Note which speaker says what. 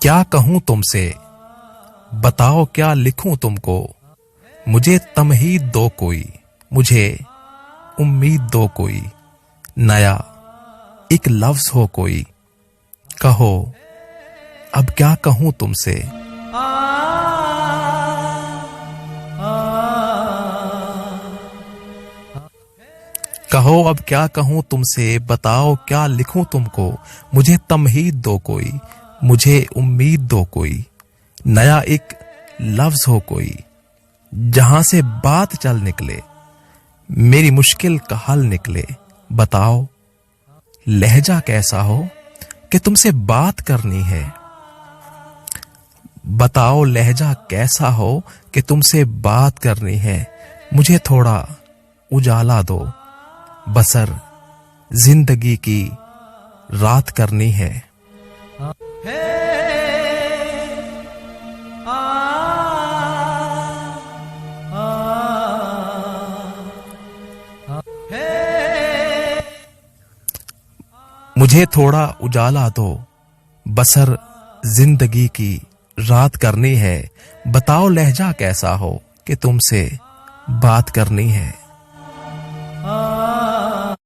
Speaker 1: क्या कहूं तुमसे, बताओ क्या लिखूं तुमको। मुझे तमहीद दो कोई, मुझे उम्मीद दो कोई। नया एक लफ्ज हो कोई, कहो अब क्या कहूं तुमसे। कहो अब क्या कहूं तुमसे, बताओ क्या लिखूं तुमको। मुझे तमहीद दो कोई, मुझे उम्मीद दो कोई। नया एक लफ्ज हो कोई, जहां से बात चल निकले, मेरी मुश्किल का हल निकले। बताओ लहजा कैसा हो कि तुमसे बात करनी है। बताओ लहजा कैसा हो कि तुमसे बात करनी है। मुझे थोड़ा उजाला दो, बसर जिंदगी की रात करनी है। मुझे थोड़ा उजाला दो, बसर जिंदगी की रात करनी है। बताओ लहजा कैसा हो कि तुमसे बात करनी है।